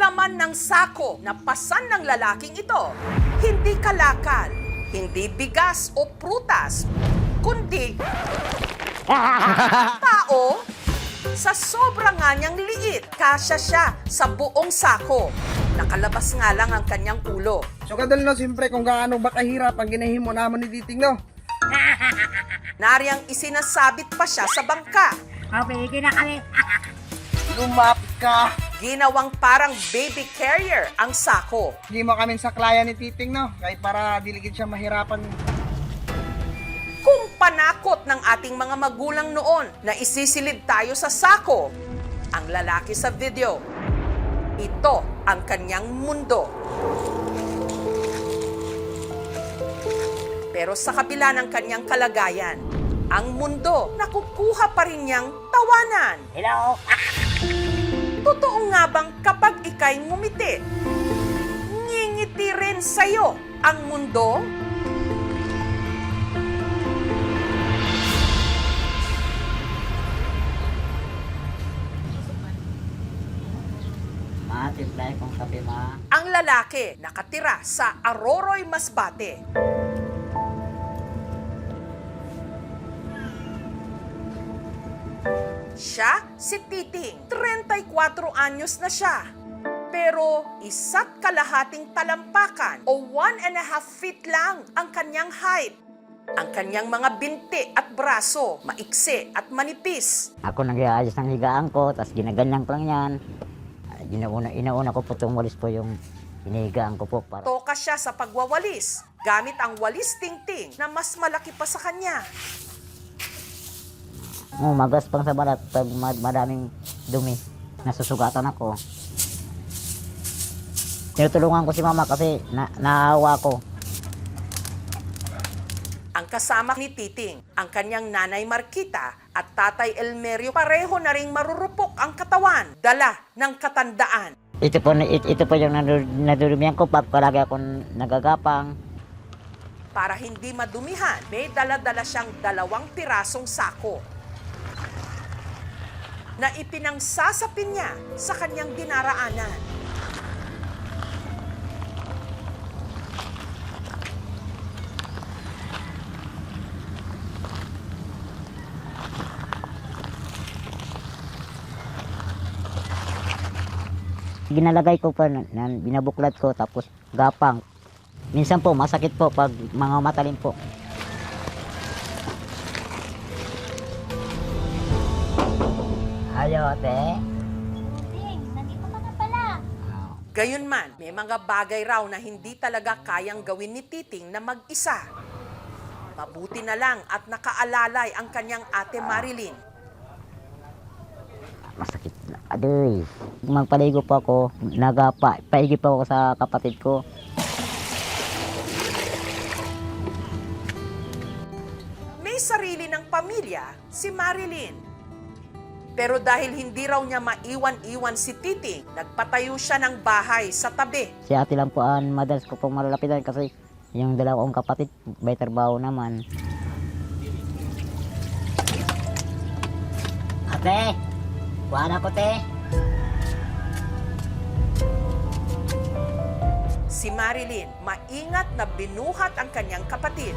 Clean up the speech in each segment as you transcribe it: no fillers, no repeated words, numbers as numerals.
laman ng sako na pasan ng lalaking ito, hindi kalakal, hindi bigas o prutas, kundi tao. Sa sobrang nga niyang liit, kasya siya sa buong sako. Nakalabas nga lang ang kanyang ulo. So kadal no, siyempre kung gaano ba kahirap ang ginahimo naman ni Titing no. Nariyang isinasabit pa siya sa bangka. Okay, na kami. Lumapit ka. Ginawang parang baby carrier ang sako. Hindi mo kami sa klaya ni Titing no, kahit para diligid siya mahirapan. Kung panakot ng ating mga magulang noon na isisilid tayo sa sako, ang lalaki sa video, ito ang kanyang mundo. Pero sa kabila ng kanyang kalagayan, ang mundo nakukuha pa rin niyang tawanan. Hello. Totoo nga bang kapag ika'y ngumiti, ngingiti rin sa'yo ang mundo? Timpla kong kape, ma. Ang lalaki nakatira sa Aroroy, Masbate. Siya si Titing, 34 anyos na siya. Pero isa't kalahating talampakan o 1.5 feet lang ang kanyang height. Ang kanyang mga binti at braso, maiksi at manipis. Ako nag-aayos ng higaan ko, tapos ginaganyan ko lang yan. Inauna ko po itong walis po yung hinihigaan ko po. Para... Toka siya sa pagwawalis, gamit ang walis tingting na mas malaki pa sa kanya. Magaspang sa balat pag madaming dumi. Nasusugatan ako. Tinutulungan ko si mama kasi naawa ko. Ang kasama ni Titing, ang kanyang nanay Marquita at tatay Elmerio, pareho na ring marurupok ang katawan, dala ng katandaan. Ito po yung nadudumihan ko pag palagi ako nagagapang. Para hindi madumihan, may dala-dala siyang 2 pirasong sako na ipinangsasapin niya sa kanyang dinaraanan. Ginalagay ko pa, binabuklat ko, tapos gapang. Minsan po, masakit po pag mga matalim po. Hayo, ate. Nandito ka na pala. Gayunman, may mga bagay raw na hindi talaga kayang gawin ni Titing na mag-isa. Mabuti na lang at nakaalalay ang kanyang ate Marilyn. Masakit na. Adoy. Magpaligo po ako, paigi po ako sa kapatid ko. May sarili ng pamilya si Marilyn. Pero dahil hindi raw niya maiwan-iwan si Titing, nagpatayo siya ng bahay sa tabi. Si ate lang po ang madalas ko pong malalapitan kasi yung 2 kong kapatid, may trabaho naman. Ate! Buwan ako, te! Si Marilyn, maingat na binuhat ang kanyang kapatid.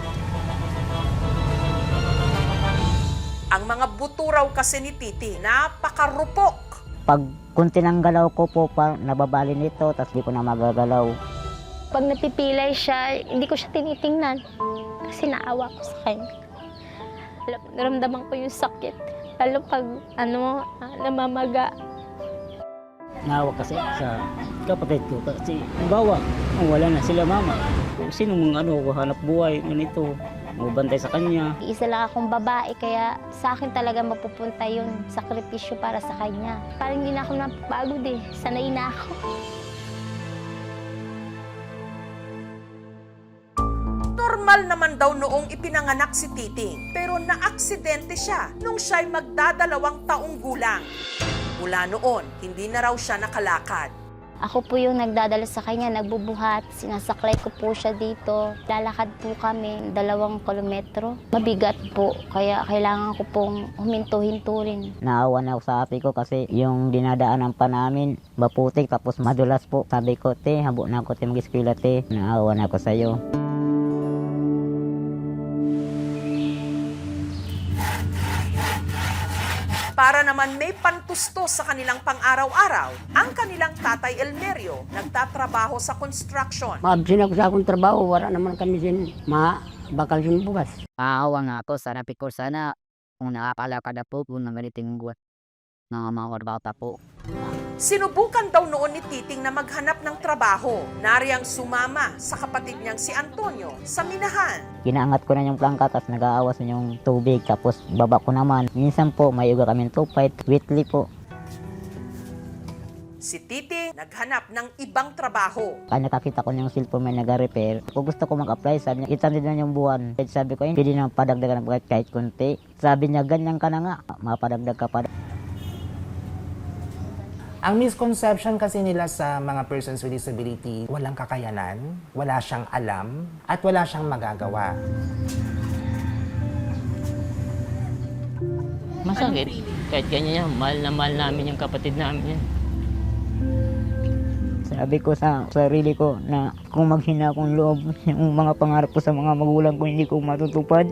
Ang mga buto raw kasi ni Titi, napakarupok. Pag kunti ng galaw ko po, nababali nito, tapos di ko na magagalaw. Pag napipilay siya, hindi ko siya tinitingnan. Kasi naawa ko sa kanya. Naramdaman ko yung sakit. Lalo pag namamaga. Naawa kasi sa kapatid ko kasi bawa wala na sila mama. Sino mga hanap buhay ganito, magbantay sa kanya. Isa lang akong babae, kaya sa akin talaga mapupunta yung sakripisyo para sa kanya. Parang hindi na ako napapagod eh. Sanay na ako. Normal naman daw noong ipinanganak si Titing, pero naaksidente siya nung siya'y magdadalawang taong gulang. Mula noon, hindi na raw siya nakalakad. Ako po yung nagdadala sa kanya, nagbubuhat, sinasaklay ko po siya dito. Lalakad po kami 2 kilometro. Mabigat po, kaya kailangan ko pong huminto-hinto rin. Naawa na ako sa ate ko kasi yung dinadaanan pa namin, maputik tapos madulas po. Sabi ko, te, habo na ako te mag-eskwela te. Naawa na ako sa'yo. Para naman may pantusto sa kanilang pang-araw-araw, ang kanilang tatay Elmerio nagtatrabaho sa construction. Mabsin ako sa akong trabaho, wala naman kami sin bakal sin bugas. Maawa nga ako, sana pikor sana kung nakakalakad na po kung nangaliting buwan ng mga karbata po. Sinubukan daw noon ni Titing na maghanap ng trabaho. Nariyang sumama sa kapatid niyang si Antonio sa minahan. Ginaangat ko na yung plangka tapos nag-aawas na yung tubig tapos baba ko naman. Minsan po may uga kami 2-5 weekly po. Si Titing naghanap ng ibang trabaho. Kaya nakakita ko yung cellphone may nag-repair. Kung gusto ko mag-apply, sabi niya, itandid na yung buwan. Sabi ko, hindi na padagdagan ng kahit konti. Sabi niya, ganyan ka na nga, mapadagdag ka pa. Ang misconception kasi nila sa mga persons with disability, walang kakayanan, wala siyang alam, at wala siyang magagawa. Masakit. Kahit ganyan yan, mahal na mahal namin yung kapatid namin yan. Sabi ko sa sarili ko na kung maghina akong loob, yung mga pangarap ko sa mga magulang ko hindi ko matutupad.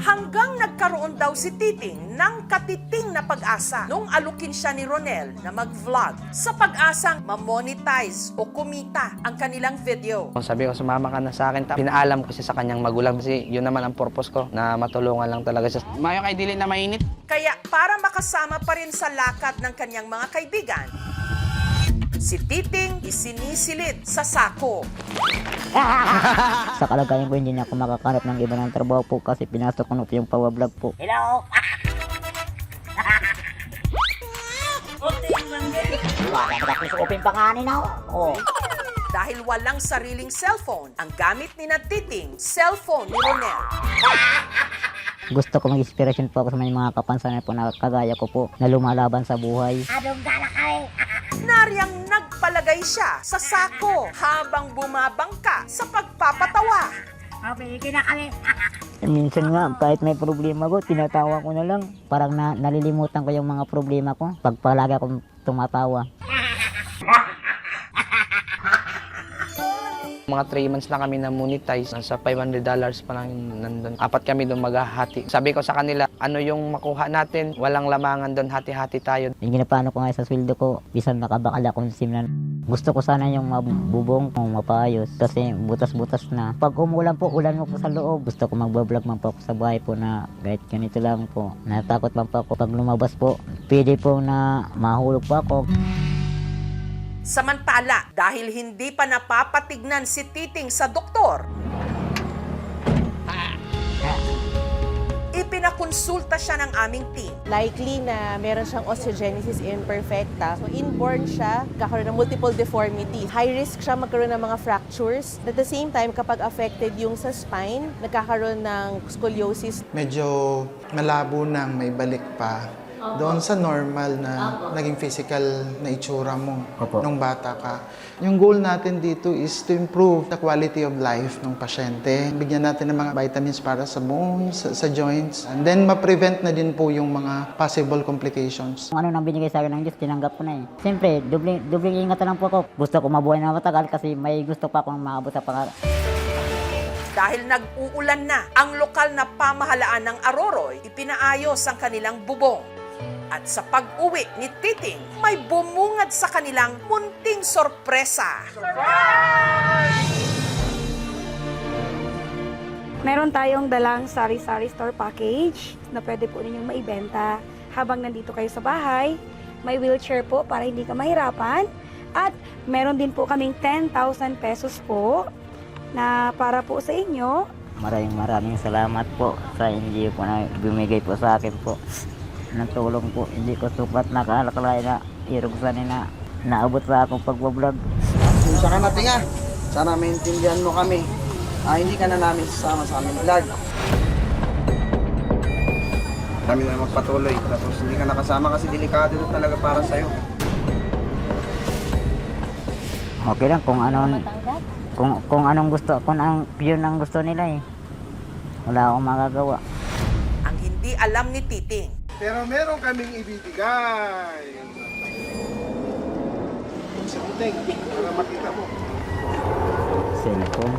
Hanggang nagkaroon daw si Titing ng katiting na pag-asa nung alukin siya ni Ronel na mag-vlog sa pag-asang ma-monetize o kumita ang kanilang video. Sabi ko, sumama ka na sa akin. Pinaalam ko siya sa kanyang magulang kasi yun naman ang purpose ko, na matulungan lang talaga siya. Mayo kay dili na mainit. Kaya para makasama pa rin sa lakad ng kanyang mga kaibigan, si Titing isinisilid sa sako. Sa kalagayan ko hindi na ako makakanap ng iba ng trabaho po kasi pinasok ko na po yung pawablog po. Hello! Dahil walang sariling cellphone, ang gamit ni na Titing, cellphone ni Ronel. Gusto ko mag-inspiration po ako sa mga kapansanan po na kagaya ko po na lumalaban sa buhay. Nariyang nagpalagay siya sa sako habang bumabangka sa pagpapatawa. Minsan nga, kahit may problema ko, tinatawa ko na lang. Parang nalilimutan ko yung mga problema ko pag palagi akong tumatawa. Mga 3 months na kami na monetize, nasa $500 pa lang nandun. 4 kami doon maghahati. Sabi ko sa kanila, ano yung makuha natin? Walang lamangan doon, hati-hati tayo. Yung ginapano ko nga sa sweldo ko, bisan makabakal akong simlan. Gusto ko sana yung mabubong kung mapayos kasi butas-butas na. Pag umulan po, ulan mo po sa loob. Gusto ko magbablog man po ako sa bahay po na kahit ganito lang po. Natakot man po ako pag lumabas po. Pwede po na mahulog po ako. Samantala, dahil hindi pa napapatignan si Titing sa doktor, ipinakonsulta siya ng aming team. Likely na meron siyang osteogenesis imperfecta. So inborn siya, kakaroon ng multiple deformity. High risk siya magkaroon ng mga fractures. At the same time, kapag affected yung sa spine, nagkakaroon ng scoliosis. Medyo malabo nang may balik pa doon sa normal na naging physical na itsura mo nung bata ka. Yung goal natin dito is to improve the quality of life ng pasyente. Bigyan natin ng mga vitamins para sa bones, sa joints. And then ma-prevent na din po yung mga possible complications. Kung ano nang binigay sa akin ng Diyos, tinanggap ko na eh. Siyempre, dubling ingatan lang po ako. Gusto ko mabuhay na matagal kasi may gusto pa akong maabot sa pangarap. Dahil nag-uulan na, ang lokal na pamahalaan ng Aroroy, ipinaayos ang kanilang bubong. At sa pag-uwi ni Titing, may bumungad sa kanilang munting sorpresa. Meron tayong dalang sari-sari store package na pwede po ninyong maibenta habang nandito kayo sa bahay. May wheelchair po para hindi ka mahirapan. At meron din po kaming 10,000 pesos po na para po sa inyo. Maraming salamat po sa NGO po na bumigay po sa akin po ng tulong po. Hindi ko sukat nakalakalay na irugsan na naabot sa akong pagbablog. Sa ka natin nga, sana maintindihan mo kami. Hindi ka na namin sasama sa aming vlog. Kami na magpatuloy. Tapos hindi ka nakasama kasi delikado na talaga para sa'yo. Okay lang kung anong gusto, yun ang gusto nila eh. Wala akong magagawa. Ang hindi alam ni Titing, Pero meron kaming ibibigay. Sa buting, para makita mo. Cellphone.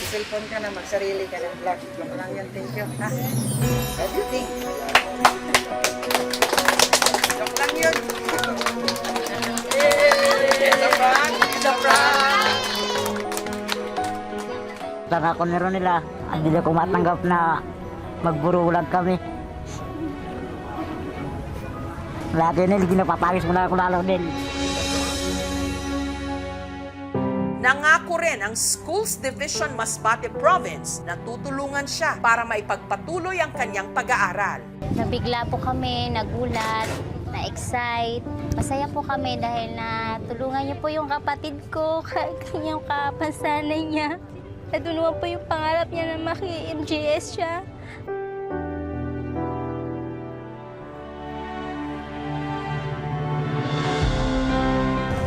Cellphone ka na, magsarili ka ng vlog. Lang lang yan, thank you. Ha? Everything. Joke lang yun. It's a prank! It's a prank! Taka ko meron nila. Hindi ko matanggap na magburulag kami. Lagi nila, ginapapagis mo na ako lalo din. nangako rin ang Schools Division Masbate Province na tutulungan siya para maipagpatuloy ang kanyang pag-aaral. Nabigla po kami, nagulat, na-excite. Masaya po kami dahil na tulungan niyo po yung kapatid ko, kanyang kapansanan niya. Natulungan po yung pangarap niya na maki-MGS siya.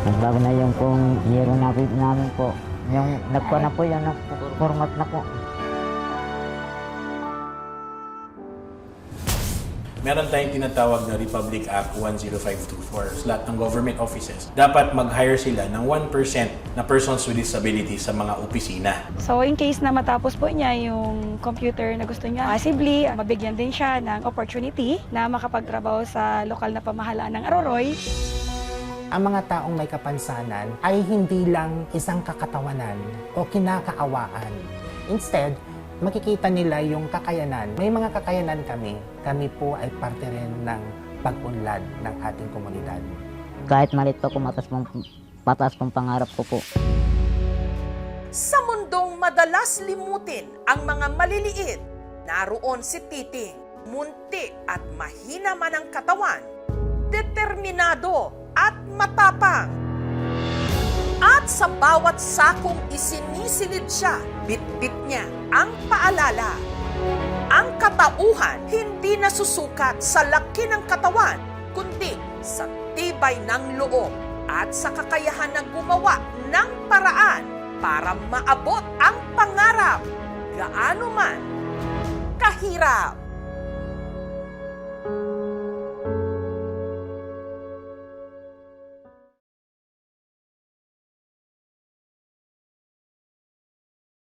Nagbago na yung kung zero namin po. Yung nagpa na po yan, nag-format na po. Meron tayong tinatawag na Republic Act 10524. Sa lahat ng government offices, dapat mag-hire sila ng 1% na persons with disabilities sa mga opisina. So in case na matapos po niya yung computer na gusto niya, possibly mabigyan din siya ng opportunity na makapagtrabaho sa lokal na pamahalaan ng Aroroy. Ang mga taong may kapansanan ay hindi lang isang kakatawanan o kinakaawaan. Instead, makikita nila yung kakayanan. May mga kakayanan kami. Kami po ay parte rin ng pag-unlad ng ating komunidad. Kahit malit pa kung patas pang pangarap ko po. Sa mundong madalas limutin ang mga maliliit, naroon si Titing. Munti at mahina man ang katawan, determinado at matapang. At sa bawat sakong isinisilid siya, bitbit niya ang paalala. Ang katauhan hindi nasusukat sa laki ng katawan, kundi sa tibay ng loob at sa kakayahan na gumawa ng paraan para maabot ang pangarap, gaano man kahirap.